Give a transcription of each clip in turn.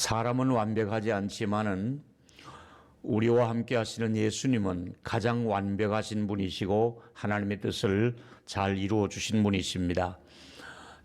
사람은 완벽하지 않지만은 우리와 함께 하시는 예수님은 가장 완벽하신 분이시고 하나님의 뜻을 잘 이루어 주신 분이십니다.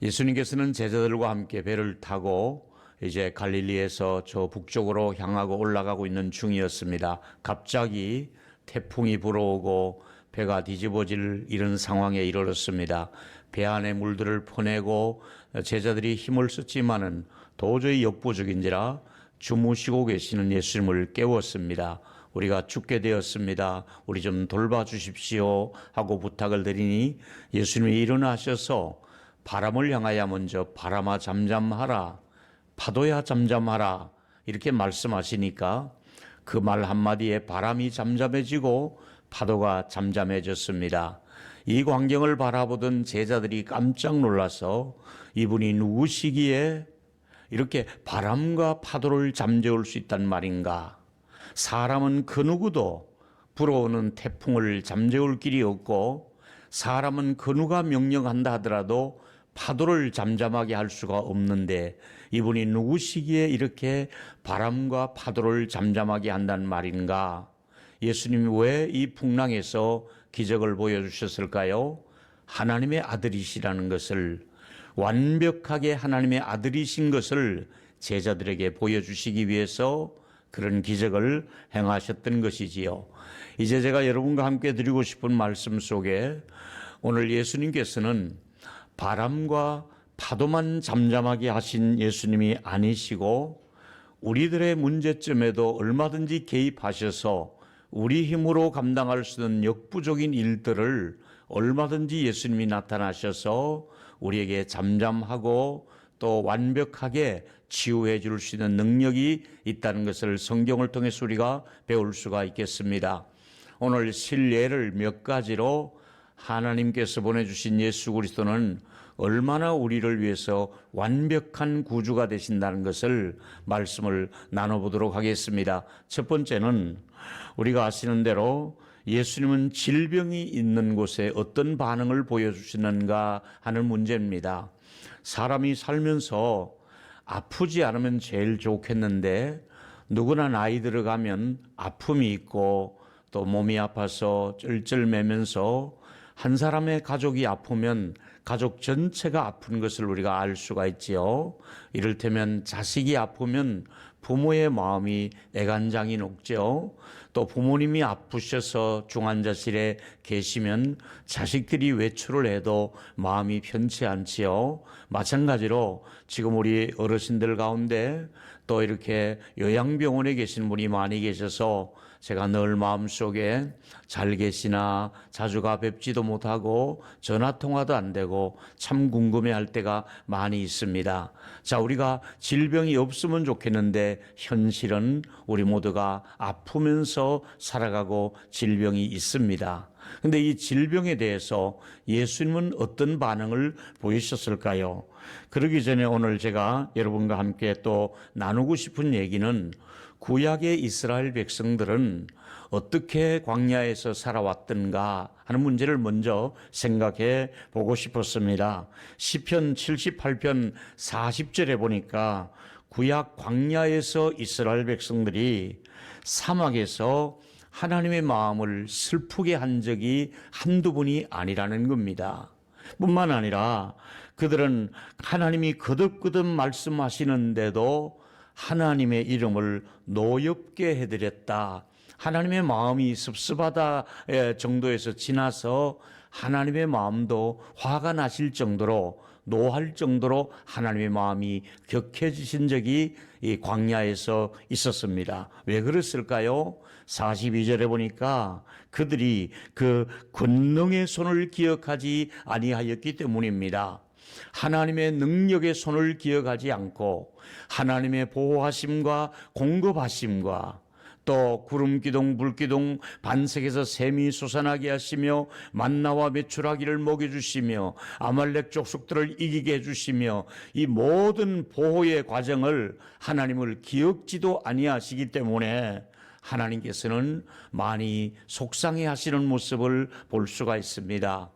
예수님께서는 제자들과 함께 배를 타고 이제 갈릴리에서 저 북쪽으로 향하고 올라가고 있는 중이었습니다. 갑자기 태풍이 불어오고 배가 뒤집어질 이런 상황에 이르렀습니다. 배 안에 물들을 퍼내고 제자들이 힘을 썼지만은 도저히 역부족인지라 주무시고 계시는 예수님을 깨웠습니다. 우리가 죽게 되었습니다. 우리 좀 돌봐주십시오 하고 부탁을 드리니 예수님이 일어나셔서 바람을 향하여 먼저 바람아 잠잠하라, 파도야 잠잠하라 이렇게 말씀하시니까 그 말 한마디에 바람이 잠잠해지고 파도가 잠잠해졌습니다. 이 광경을 바라보던 제자들이 깜짝 놀라서 이분이 누구시기에 이렇게 바람과 파도를 잠재울 수 있단 말인가? 사람은 그 누구도 불어오는 태풍을 잠재울 길이 없고 사람은 그 누가 명령한다 하더라도 파도를 잠잠하게 할 수가 없는데 이분이 누구시기에 이렇게 바람과 파도를 잠잠하게 한단 말인가? 예수님이 왜 이 풍랑에서 기적을 보여주셨을까요? 하나님의 아들이시라는 것을, 완벽하게 하나님의 아들이신 것을 제자들에게 보여주시기 위해서 그런 기적을 행하셨던 것이지요. 이제 제가 여러분과 함께 드리고 싶은 말씀 속에 오늘 예수님께서는 바람과 파도만 잠잠하게 하신 예수님이 아니시고 우리들의 문제점에도 얼마든지 개입하셔서 우리 힘으로 감당할 수 있는 역부족인 일들을 얼마든지 예수님이 나타나셔서 우리에게 잠잠하고 또 완벽하게 치유해 줄 수 있는 능력이 있다는 것을 성경을 통해서 우리가 배울 수가 있겠습니다. 오늘 실례를 몇 가지로 하나님께서 보내주신 예수 그리스도는 얼마나 우리를 위해서 완벽한 구주가 되신다는 것을 말씀을 나눠보도록 하겠습니다. 첫 번째는 우리가 아시는 대로 예수님은 질병이 있는 곳에 어떤 반응을 보여주시는가 하는 문제입니다. 사람이 살면서 아프지 않으면 제일 좋겠는데 누구나 나이 들어가면 아픔이 있고 또 몸이 아파서 쩔쩔매면서 한 사람의 가족이 아프면 가족 전체가 아픈 것을 우리가 알 수가 있지요. 이를테면 자식이 아프면 부모의 마음이 애간장이 녹죠. 또 부모님이 아프셔서 중환자실에 계시면 자식들이 외출을 해도 마음이 편치 않지요. 마찬가지로 지금 우리 어르신들 가운데 또 이렇게 요양병원에 계신 분이 많이 계셔서 제가 늘 마음속에 잘 계시나 자주가 뵙지도 못하고 전화통화도 안 되고 참 궁금해할 때가 많이 있습니다. 자, 우리가 질병이 없으면 좋겠는데 현실은 우리 모두가 아프면서 살아가고 질병이 있습니다. 근데 이 질병에 대해서 예수님은 어떤 반응을 보이셨을까요? 그러기 전에 오늘 제가 여러분과 함께 또 나누고 싶은 얘기는 구약의 이스라엘 백성들은 어떻게 광야에서 살아왔던가 하는 문제를 먼저 생각해 보고 싶었습니다. 시편 78편 40절에 보니까 구약 광야에서 이스라엘 백성들이 사막에서 하나님의 마음을 슬프게 한 적이 한두 번이 아니라는 겁니다. 뿐만 아니라 그들은 하나님이 거듭거듭 말씀하시는데도 하나님의 이름을 노엽게 해드렸다. 하나님의 마음이 섭섭하다 정도에서 지나서 하나님의 마음도 화가 나실 정도로 노할 정도로 하나님의 마음이 격해지신 적이 이 광야에서 있었습니다. 왜 그랬을까요? 42절에 보니까 그들이 그 권능의 손을 기억하지 아니하였기 때문입니다. 하나님의 능력의 손을 기억하지 않고 하나님의 보호하심과 공급하심과 또 구름 기둥 불 기둥 반석에서 샘이 솟아나게 하시며 만나와 메추라기를 먹여주시며 아말렉 족속들을 이기게 해주시며 이 모든 보호의 과정을 하나님을 기억지도 아니하시기 때문에 하나님께서는 많이 속상해 하시는 모습을 볼 수가 있습니다.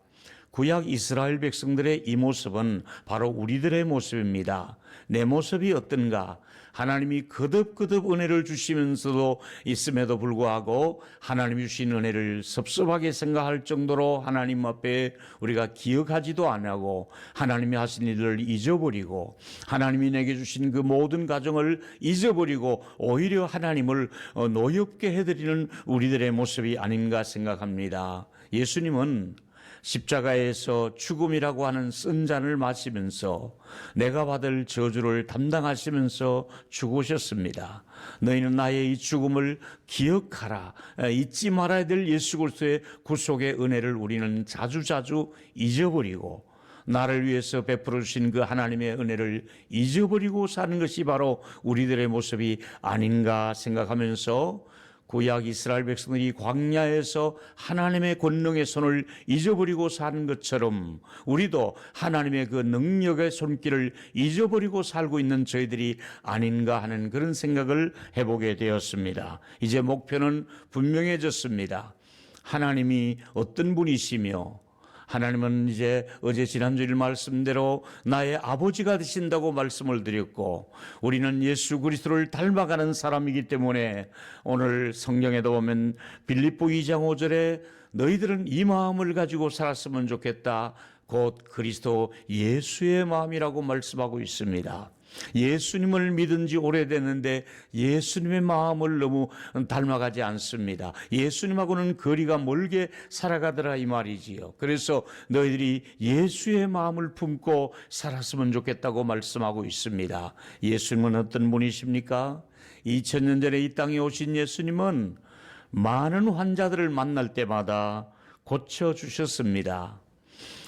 구약 이스라엘 백성들의 이 모습은 바로 우리들의 모습입니다. 내 모습이 어떤가? 하나님이 거듭거듭 은혜를 주시면서도 있음에도 불구하고 하나님이 주신 은혜를 섭섭하게 생각할 정도로 하나님 앞에 우리가 기억하지도 않고 하나님이 하신 일을 잊어버리고 하나님이 내게 주신 그 모든 가정을 잊어버리고 오히려 하나님을 노엽게 해드리는 우리들의 모습이 아닌가 생각합니다. 예수님은 십자가에서 죽음이라고 하는 쓴 잔을 마시면서 내가 받을 저주를 담당하시면서 죽으셨습니다. 너희는 나의 이 죽음을 기억하라. 잊지 말아야 될 예수 그리스도의 구속의 은혜를 우리는 자주자주 잊어버리고 나를 위해서 베풀어 주신 그 하나님의 은혜를 잊어버리고 사는 것이 바로 우리들의 모습이 아닌가 생각하면서 구약 이스라엘 백성들이 광야에서 하나님의 권능의 손을 잊어버리고 사는 것처럼 우리도 하나님의 그 능력의 손길을 잊어버리고 살고 있는 저희들이 아닌가 하는 그런 생각을 해보게 되었습니다. 이제 목표는 분명해졌습니다. 하나님이 어떤 분이시며 하나님은 이제 어제 지난주일 말씀대로 나의 아버지가 되신다고 말씀을 드렸고 우리는 예수 그리스도를 닮아가는 사람이기 때문에 오늘 성경에도 보면 빌립보 2장 5절에 너희들은 이 마음을 가지고 살았으면 좋겠다. 곧 그리스도 예수의 마음이라고 말씀하고 있습니다. 예수님을 믿은 지 오래됐는데 예수님의 마음을 너무 닮아가지 않습니다. 예수님하고는 거리가 멀게 살아가더라 이 말이지요. 그래서 너희들이 예수의 마음을 품고 살았으면 좋겠다고 말씀하고 있습니다. 예수님은 어떤 분이십니까? 2000년 전에 이 땅에 오신 예수님은 많은 환자들을 만날 때마다 고쳐주셨습니다.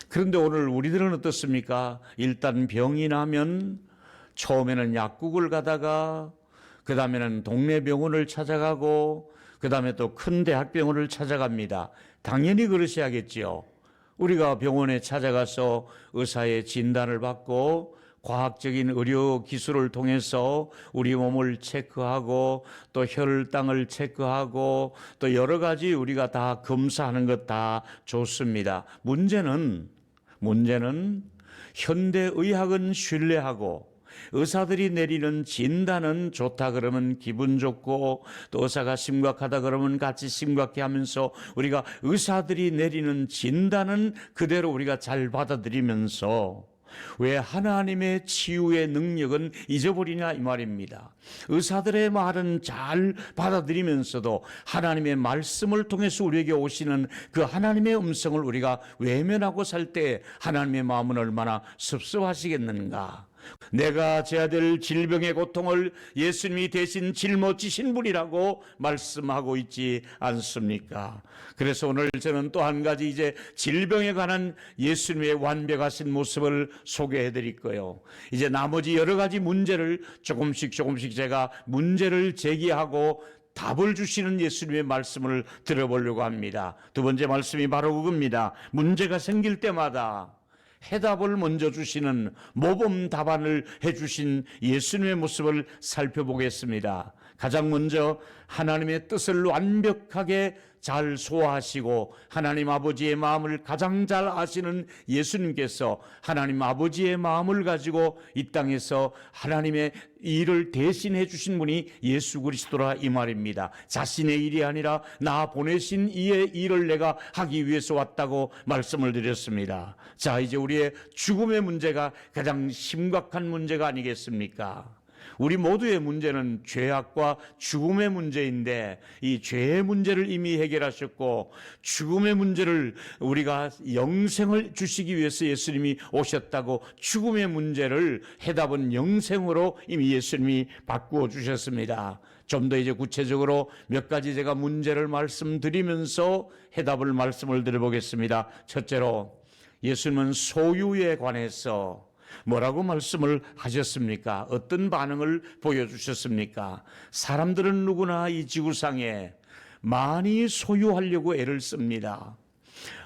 그런데 오늘 우리들은 어떻습니까? 일단 병이 나면 처음에는 약국을 가다가 그 다음에는 동네 병원을 찾아가고 그 다음에 또 큰 대학병원을 찾아갑니다. 당연히 그러셔야겠지요. 우리가 병원에 찾아가서 의사의 진단을 받고 과학적인 의료 기술을 통해서 우리 몸을 체크하고 또 혈당을 체크하고 또 여러 가지 우리가 다 검사하는 것 다 좋습니다. 문제는 현대의학은 신뢰하고 의사들이 내리는 진단은 좋다 그러면 기분 좋고 또 의사가 심각하다 그러면 같이 심각해 하면서 우리가 의사들이 내리는 진단은 그대로 우리가 잘 받아들이면서 왜 하나님의 치유의 능력은 잊어버리냐 이 말입니다. 의사들의 말은 잘 받아들이면서도 하나님의 말씀을 통해서 우리에게 오시는 그 하나님의 음성을 우리가 외면하고 살 때 하나님의 마음은 얼마나 섭섭하시겠는가. 내가 져야 될 질병의 고통을 예수님이 대신 짊어지신 분이라고 말씀하고 있지 않습니까? 그래서 오늘 저는 또 한 가지 이제 질병에 관한 예수님의 완벽하신 모습을 소개해 드릴 거예요. 이제 나머지 여러 가지 문제를 조금씩 제가 문제를 제기하고 답을 주시는 예수님의 말씀을 들어보려고 합니다. 두 번째 말씀이 바로 그겁니다. 문제가 생길 때마다 해답을 먼저 주시는 모범 답안을 해주신 예수님의 모습을 살펴보겠습니다. 가장 먼저 하나님의 뜻을 완벽하게 잘 소화하시고 하나님 아버지의 마음을 가장 잘 아시는 예수님께서 하나님 아버지의 마음을 가지고 이 땅에서 하나님의 일을 대신해 주신 분이 예수 그리스도라 이 말입니다. 자신의 일이 아니라 나 보내신 이의 일을 내가 하기 위해서 왔다고 말씀을 드렸습니다. 자, 이제 우리의 죽음의 문제가 가장 심각한 문제가 아니겠습니까? 우리 모두의 문제는 죄악과 죽음의 문제인데 이 죄의 문제를 이미 해결하셨고 죽음의 문제를 우리가 영생을 주시기 위해서 예수님이 오셨다고 죽음의 문제를 해답은 영생으로 이미 예수님이 바꾸어 주셨습니다. 좀 더 이제 구체적으로 몇 가지 제가 문제를 말씀드리면서 해답을 말씀을 드려보겠습니다. 첫째로 예수님은 소유에 관해서 뭐라고 말씀을 하셨습니까? 어떤 반응을 보여주셨습니까? 사람들은 누구나 이 지구상에 많이 소유하려고 애를 씁니다.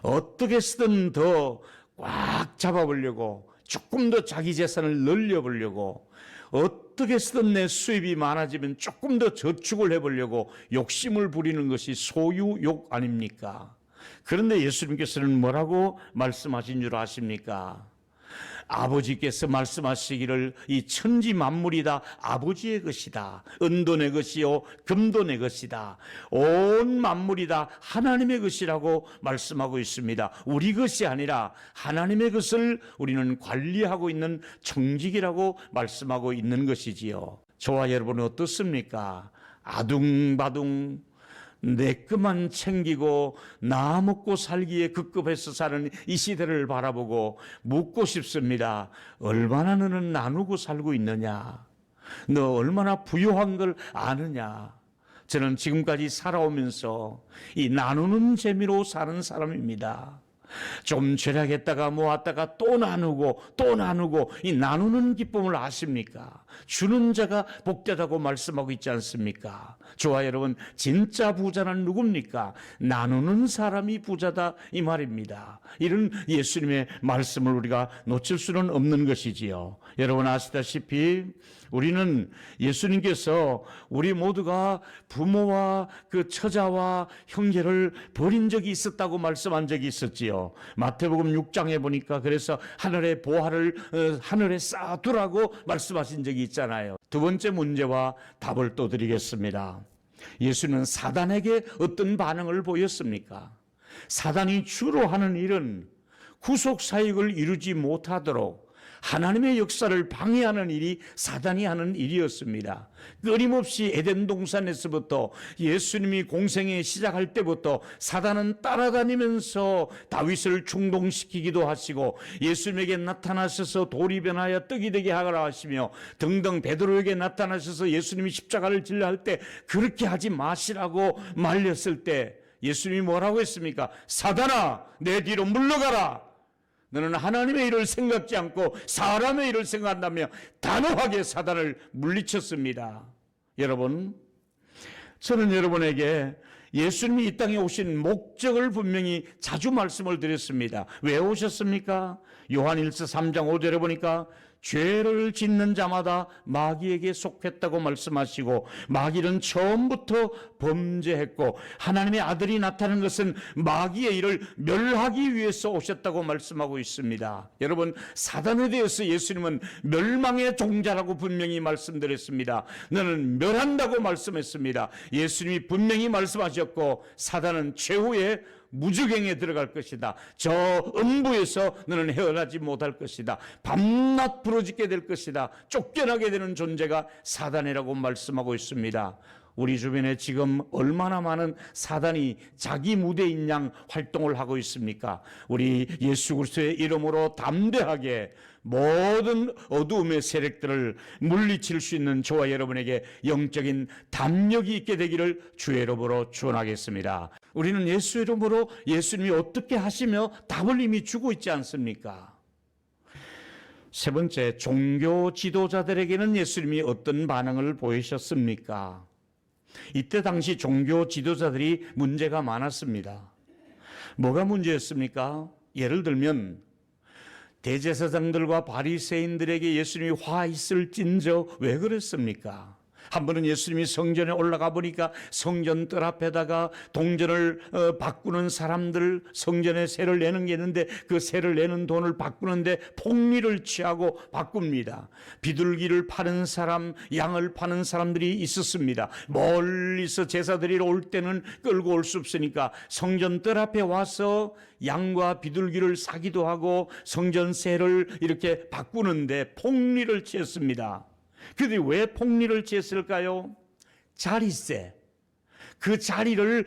어떻게 쓰든 더 꽉 잡아보려고, 조금 더 자기 재산을 늘려보려고, 어떻게 쓰든 내 수입이 많아지면 조금 더 저축을 해보려고 욕심을 부리는 것이 소유욕 아닙니까? 그런데 예수님께서는 뭐라고 말씀하신 줄 아십니까? 아버지께서 말씀하시기를 이 천지 만물이 다 아버지의 것이다. 은도 내 것이요 금도 내 것이다. 온 만물이 다 하나님의 것이라고 말씀하고 있습니다. 우리 것이 아니라 하나님의 것을 우리는 관리하고 있는 청직이라고 말씀하고 있는 것이지요. 저와 여러분은 어떻습니까? 아둥바둥 내 것만 챙기고 나 먹고 살기에 급급해서 사는 이 시대를 바라보고 묻고 싶습니다. 얼마나 너는 나누고 살고 있느냐? 너 얼마나 부유한 걸 아느냐? 저는 지금까지 살아오면서 이 나누는 재미로 사는 사람입니다. 좀 절약했다가 모았다가 또 나누고 이 나누는 기쁨을 아십니까? 주는 자가 복되다고 말씀하고 있지 않습니까? 저와 여러분, 진짜 부자는 누굽니까? 나누는 사람이 부자다 이 말입니다. 이런 예수님의 말씀을 우리가 놓칠 수는 없는 것이지요. 여러분 아시다시피 우리는 예수님께서 우리 모두가 부모와 그 처자와 형제를 버린 적이 있었다고 말씀한 적이 있었지요. 마태복음 6장에 보니까 그래서 하늘의 보화를 하늘에 쌓아두라고 말씀하신 적이 있잖아요. 두 번째 문제와 답을 또 드리겠습니다. 예수는 사단에게 어떤 반응을 보였습니까? 사단이 주로 하는 일은 구속 사역을 이루지 못하도록 하나님의 역사를 방해하는 일이 사단이 하는 일이었습니다. 끊임없이 에덴 동산에서부터 예수님이 공생에 시작할 때부터 사단은 따라다니면서 다윗을 충동시키기도 하시고 예수님에게 나타나셔서 돌이 변하여 떡이 되게 하라 하시며 등등 베드로에게 나타나셔서 예수님이 십자가를 질러 할 때 그렇게 하지 마시라고 말렸을 때 예수님이 뭐라고 했습니까? 사단아, 내 뒤로 물러가라. 너는 하나님의 일을 생각지 않고 사람의 일을 생각한다며 단호하게 사단을 물리쳤습니다. 여러분, 저는 여러분에게 예수님이 이 땅에 오신 목적을 분명히 자주 말씀을 드렸습니다. 왜 오셨습니까? 요한일서 3장 5절에 보니까 죄를 짓는 자마다 마귀에게 속했다고 말씀하시고 마귀는 처음부터 범죄했고 하나님의 아들이 나타난 것은 마귀의 일을 멸하기 위해서 오셨다고 말씀하고 있습니다. 여러분, 사단에 대해서 예수님은 멸망의 종자라고 분명히 말씀드렸습니다. 너는 멸한다고 말씀했습니다. 예수님이 분명히 말씀하셨고 사단은 최후의 무저갱에 들어갈 것이다. 저 음부에서 너는 헤어나지 못할 것이다. 밤낮 부러지게 될 것이다. 쫓겨나게 되는 존재가 사단이라고 말씀하고 있습니다. 우리 주변에 지금 얼마나 많은 사단이 자기 무대인 양 활동을 하고 있습니까? 우리 예수 그리스도의 이름으로 담대하게 모든 어두움의 세력들을 물리칠 수 있는 저와 여러분에게 영적인 담력이 있게 되기를 주의 이름으로 축원하겠습니다. 우리는 예수 이름으로 예수님이 어떻게 하시며 답을 이미 주고 있지 않습니까? 세 번째, 종교 지도자들에게는 예수님이 어떤 반응을 보이셨습니까? 이때 당시 종교 지도자들이 문제가 많았습니다. 뭐가 문제였습니까? 예를 들면 대제사장들과 바리새인들에게 예수님이 화 있을진저 왜 그랬습니까? 한 번은 예수님이 성전에 올라가 보니까 성전 뜰 앞에다가 동전을 바꾸는 사람들, 성전에 세를 내는 게 있는데 그 세를 내는 돈을 바꾸는데 폭리를 취하고 바꿉니다. 비둘기를 파는 사람, 양을 파는 사람들이 있었습니다. 멀리서 제사드리러 올 때는 끌고 올 수 없으니까 성전 뜰 앞에 와서 양과 비둘기를 사기도 하고 성전 세를 이렇게 바꾸는데 폭리를 취했습니다. 그들이 왜 폭리를 취했을까요? 자리세. 그 자리를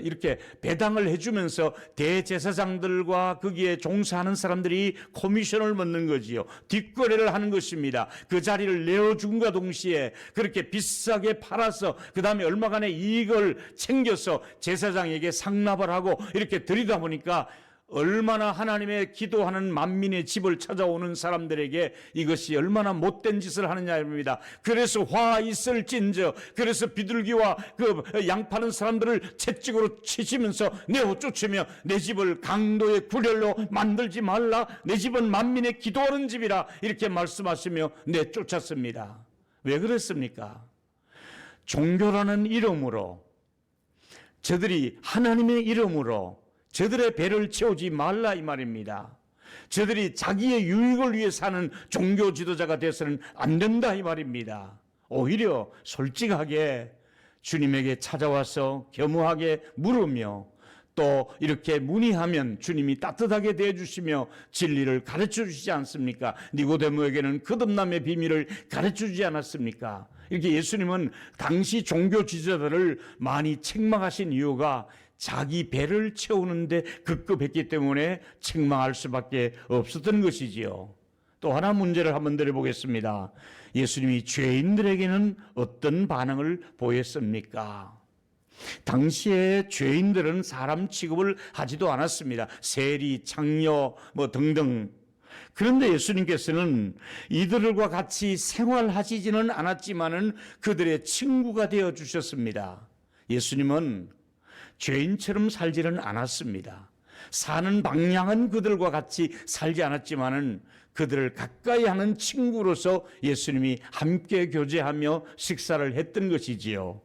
이렇게 배당을 해주면서 대제사장들과 거기에 종사하는 사람들이 코미션을 먹는 거지요. 뒷거래를 하는 것입니다. 그 자리를 내어준과 동시에 그렇게 비싸게 팔아서 그 다음에 얼마간의 이익을 챙겨서 제사장에게 상납을 하고 이렇게 드리다 보니까 얼마나 하나님의 기도하는 만민의 집을 찾아오는 사람들에게 이것이 얼마나 못된 짓을 하느냐입니다. 그래서 화 있을진저, 그래서 비둘기와 그 양 파는 사람들을 채찍으로 치시면서 내어 쫓으며 내 집을 강도의 굴혈로 만들지 말라, 내 집은 만민의 기도하는 집이라 이렇게 말씀하시며 내쫓았습니다. 왜 그랬습니까? 종교라는 이름으로, 저들이 하나님의 이름으로 저들의 배를 채우지 말라 이 말입니다. 저들이 자기의 유익을 위해 사는 종교 지도자가 되어서는 안 된다 이 말입니다. 오히려 솔직하게 주님에게 찾아와서 겸허하게 물으며 또 이렇게 문의하면 주님이 따뜻하게 대해주시며 진리를 가르쳐 주시지 않습니까? 니고데모에게는 거듭남의 비밀을 가르쳐 주지 않았습니까? 이렇게 예수님은 당시 종교 지도자들을 많이 책망하신 이유가 자기 배를 채우는데 급급했기 때문에 책망할 수밖에 없었던 것이지요. 또 하나 문제를 한번 드려보겠습니다. 예수님이 죄인들에게는 어떤 반응을 보였습니까? 당시에 죄인들은 사람 취급을 하지도 않았습니다. 세리, 장녀 등등. 그런데 예수님께서는 이들과 같이 생활하시지는 않았지만은 그들의 친구가 되어 주셨습니다. 예수님은 죄인처럼 살지는 않았습니다. 사는 방향은 그들과 같이 살지 않았지만은 그들을 가까이 하는 친구로서 예수님이 함께 교제하며 식사를 했던 것이지요.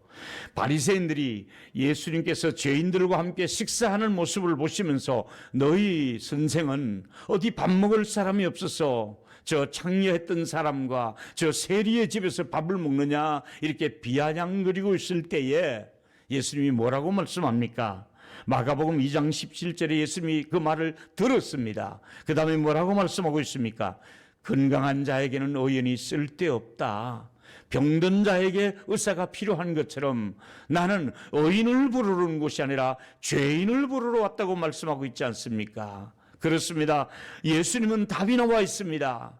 바리새인들이 예수님께서 죄인들과 함께 식사하는 모습을 보시면서 너희 선생은 어디 밥 먹을 사람이 없어서 저 창녀했던 사람과 저 세리의 집에서 밥을 먹느냐 이렇게 비아냥거리고 있을 때에 예수님이 뭐라고 말씀합니까? 마가복음 2장 17절에 예수님이 그 말을 들었습니다. 그 다음에 뭐라고 말씀하고 있습니까? 건강한 자에게는 의원이 쓸데없다. 병든 자에게 의사가 필요한 것처럼 나는 의인을 부르는 곳이 아니라 죄인을 부르러 왔다고 말씀하고 있지 않습니까? 그렇습니다. 예수님은 답이 나와 있습니다.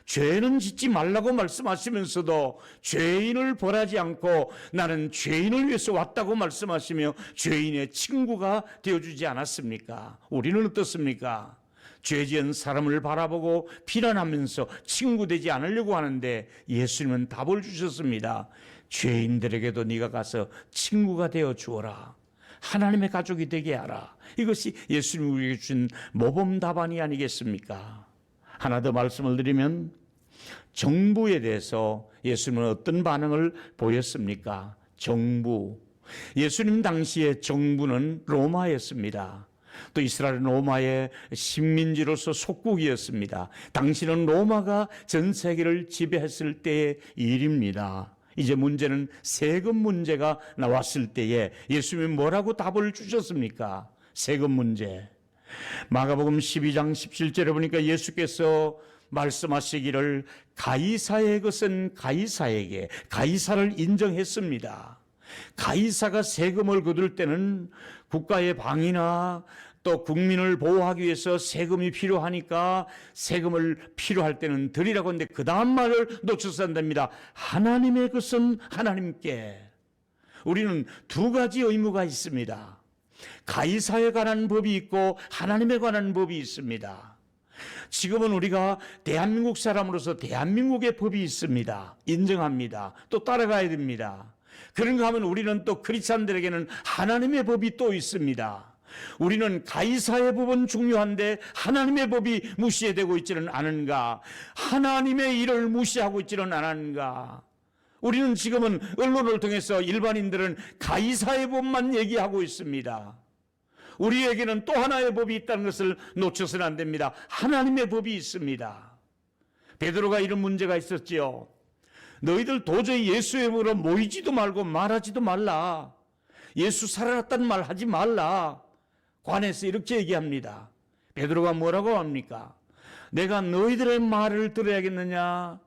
죄는 짓지 말라고 말씀하시면서도 죄인을 벌하지 않고 나는 죄인을 위해서 왔다고 말씀하시며 죄인의 친구가 되어주지 않았습니까? 우리는 어떻습니까? 죄지은 사람을 바라보고 비난하면서 친구 되지 않으려고 하는데 예수님은 답을 주셨습니다. 죄인들에게도 네가 가서 친구가 되어 주어라. 하나님의 가족이 되게 하라. 이것이 예수님이 우리에게 준 모범 답안이 아니겠습니까? 하나 더 말씀을 드리면 정부에 대해서 예수님은 어떤 반응을 보였습니까? 정부. 예수님 당시의 정부는 로마였습니다. 또 이스라엘은 로마의 식민지로서 속국이었습니다. 당시는 로마가 전 세계를 지배했을 때의 일입니다. 이제 문제는 세금 문제가 나왔을 때에 예수님이 뭐라고 답을 주셨습니까? 세금 문제. 마가복음 12장 17절에 보니까 예수께서 말씀하시기를 가이사의 것은 가이사에게, 가이사를 인정했습니다. 가이사가 세금을 거둘 때는 국가의 방위나 또 국민을 보호하기 위해서 세금이 필요하니까 세금을 필요할 때는 드리라고 하는데 그 다음 말을 놓쳐서 안 됩니다. 하나님의 것은 하나님께. 우리는 두 가지 의무가 있습니다. 가이사에 관한 법이 있고 하나님에 관한 법이 있습니다. 지금은 우리가 대한민국 사람으로서 대한민국의 법이 있습니다. 인정합니다. 또 따라가야 됩니다. 그런가 하면 우리는 또 크리스찬들에게는 하나님의 법이 또 있습니다. 우리는 가이사의 법은 중요한데 하나님의 법이 무시되고 있지는 않은가? 하나님의 일을 무시하고 있지는 않은가? 우리는 지금은 언론을 통해서 일반인들은 가이사의 법만 얘기하고 있습니다. 우리에게는 또 하나의 법이 있다는 것을 놓쳐서는 안 됩니다. 하나님의 법이 있습니다. 베드로가 이런 문제가 있었지요. 너희들 도저히 예수의 이름으로 모이지도 말고 말하지도 말라. 예수 살아났다는 말 하지 말라. 관에서 이렇게 얘기합니다. 베드로가 뭐라고 합니까? 내가 너희들의 말을 들어야겠느냐?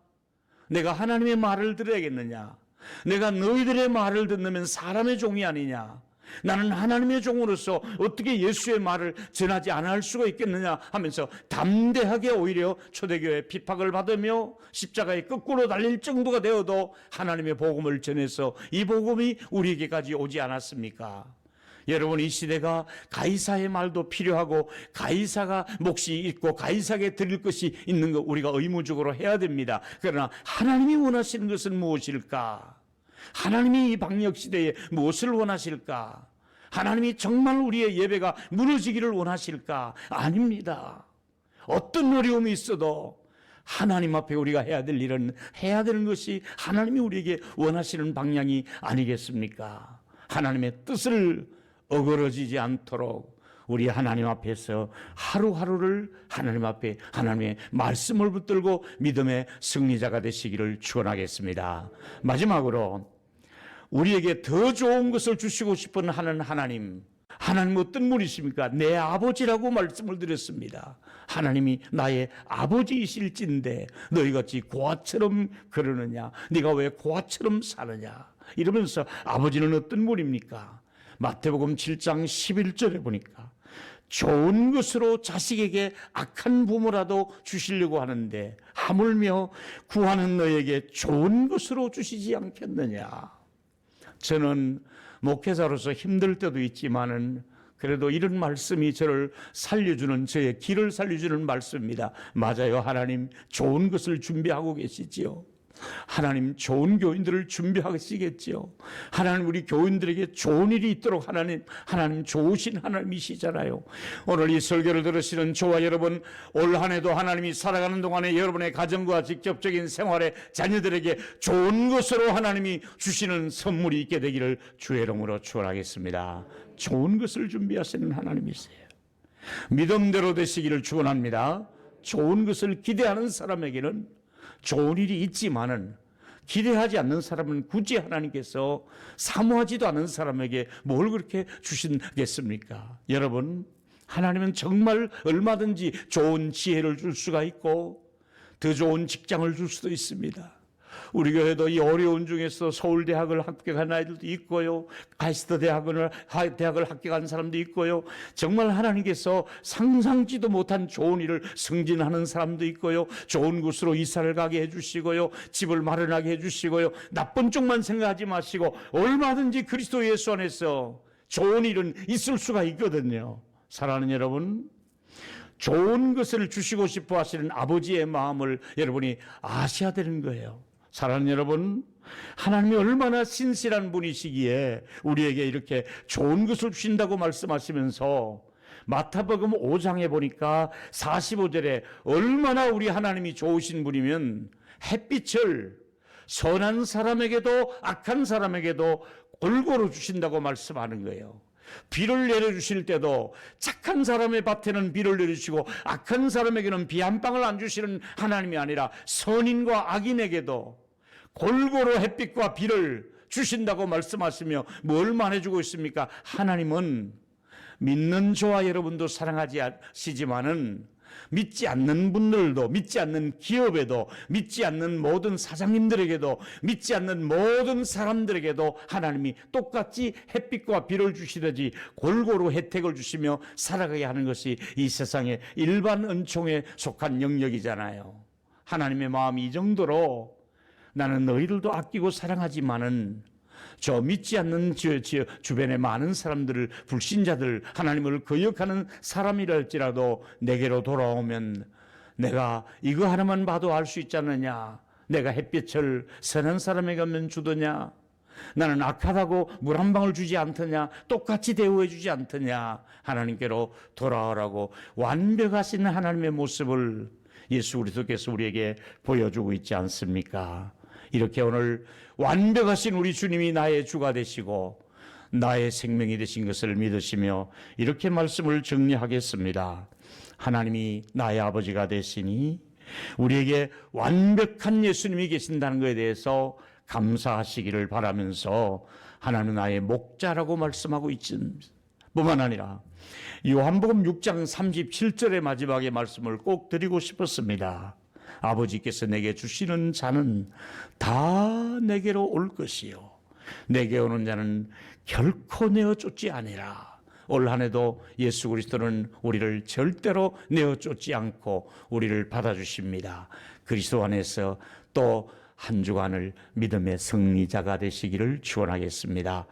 내가 하나님의 말을 들어야겠느냐? 내가 너희들의 말을 듣는 사람의 종이 아니냐? 나는 하나님의 종으로서 어떻게 예수의 말을 전하지 않을 수가 있겠느냐 하면서 담대하게 오히려 초대교회 비박을 받으며 십자가에 거꾸로 달릴 정도가 되어도 하나님의 복음을 전해서 이 복음이 우리에게까지 오지 않았습니까? 여러분, 이 시대가 가이사의 말도 필요하고 가이사가 몫이 있고 가이사에게 드릴 것이 있는 거 우리가 의무적으로 해야 됩니다. 그러나 하나님이 원하시는 것은 무엇일까? 하나님이 이 방역 시대에 무엇을 원하실까? 하나님이 정말 우리의 예배가 무너지기를 원하실까? 아닙니다. 어떤 어려움이 있어도 하나님 앞에 우리가 해야 될 일은 해야 되는 것이 하나님이 우리에게 원하시는 방향이 아니겠습니까? 하나님의 뜻을 어그러지지 않도록 우리 하나님 앞에서 하루하루를 하나님 앞에 하나님의 말씀을 붙들고 믿음의 승리자가 되시기를 축원하겠습니다. 마지막으로 우리에게 더 좋은 것을 주시고 싶은 하는 하나님 어떤 분이십니까? 내 아버지라고 말씀을 드렸습니다. 하나님이 나의 아버지이실진데 너희같이 고아처럼 그러느냐? 네가 왜 고아처럼 사느냐? 이러면서 아버지는 어떤 분입니까? 마태복음 7장 11절에 보니까 좋은 것으로 자식에게 악한 부모라도 주시려고 하는데 하물며 구하는 너에게 좋은 것으로 주시지 않겠느냐? 저는 목회자로서 힘들 때도 있지만은 그래도 이런 말씀이 저를 살려주는, 저의 길을 살려주는 말씀입니다. 맞아요. 하나님 좋은 것을 준비하고 계시지요. 하나님 좋은 교인들을 준비하시겠지요. 하나님 우리 교인들에게 좋은 일이 있도록 하나님 좋으신 하나님이시잖아요. 오늘 이 설교를 들으시는 저와 여러분, 올 한 해도 하나님이 살아가는 동안에 여러분의 가정과 직접적인 생활에 자녀들에게 좋은 것으로 하나님이 주시는 선물이 있게 되기를 주의 이름으로 축원하겠습니다. 좋은 것을 준비하시는 하나님이세요. 믿음대로 되시기를 축원합니다. 좋은 것을 기대하는 사람에게는 좋은 일이 있지만은 기대하지 않는 사람은 굳이 하나님께서 사모하지도 않은 사람에게 뭘 그렇게 주시겠습니까? 여러분, 하나님은 정말 얼마든지 좋은 지혜를 줄 수가 있고 더 좋은 직장을 줄 수도 있습니다. 우리 교회도 이 어려운 중에서 서울대학을 합격한 아이들도 있고요, 카이스트 대학을 합격한 사람도 있고요, 정말 하나님께서 상상지도 못한 좋은 일을 승진하는 사람도 있고요, 좋은 곳으로 이사를 가게 해주시고요, 집을 마련하게 해주시고요, 나쁜 쪽만 생각하지 마시고 얼마든지 그리스도 예수 안에서 좋은 일은 있을 수가 있거든요. 사랑하는 여러분, 좋은 것을 주시고 싶어 하시는 아버지의 마음을 여러분이 아셔야 되는 거예요. 사랑하는 여러분, 하나님이 얼마나 신실한 분이시기에 우리에게 이렇게 좋은 것을 주신다고 말씀하시면서 마태복음 5장에 보니까 45절에 얼마나 우리 하나님이 좋으신 분이면 햇빛을 선한 사람에게도 악한 사람에게도 골고루 주신다고 말씀하는 거예요. 비를 내려주실 때도 착한 사람의 밭에는 비를 내려주시고 악한 사람에게는 비 한 방울 안 주시는 하나님이 아니라 선인과 악인에게도 골고루 햇빛과 비를 주신다고 말씀하시며 뭘 말해주고 있습니까? 하나님은 믿는 저와 여러분도 사랑하시지만은 믿지 않는 분들도, 믿지 않는 기업에도, 믿지 않는 모든 사장님들에게도, 믿지 않는 모든 사람들에게도 하나님이 똑같이 햇빛과 비를 주시듯이 골고루 혜택을 주시며 살아가게 하는 것이 이 세상의 일반 은총에 속한 영역이잖아요. 하나님의 마음이 이 정도로 나는 너희들도 아끼고 사랑하지만은 저 믿지 않는 주변의 많은 사람들을, 불신자들, 하나님을 거역하는 사람이랄지라도 내게로 돌아오면 내가 이거 하나만 봐도 알 수 있지 않느냐? 내가 햇빛을 선한 사람에게만 주더냐? 나는 악하다고 물 한 방울 주지 않더냐? 똑같이 대우해 주지 않더냐? 하나님께로 돌아오라고 완벽하신 하나님의 모습을 예수 그리스도께서 우리에게 보여주고 있지 않습니까? 이렇게 오늘 완벽하신 우리 주님이 나의 주가 되시고 나의 생명이 되신 것을 믿으시며 이렇게 말씀을 정리하겠습니다. 하나님이 나의 아버지가 되시니 우리에게 완벽한 예수님이 계신다는 것에 대해서 감사하시기를 바라면서 하나님은 나의 목자라고 말씀하고 있습니다. 뿐만 아니라 요한복음 6장 37절의 마지막의 말씀을 꼭 드리고 싶었습니다. 아버지께서 내게 주시는 자는 다 내게로 올 것이요 내게 오는 자는 결코 내어 쫓지 아니라. 올 한 해도 예수 그리스도는 우리를 절대로 내어 쫓지 않고 우리를 받아주십니다. 그리스도 안에서 또 한 주간을 믿음의 승리자가 되시기를 축원하겠습니다.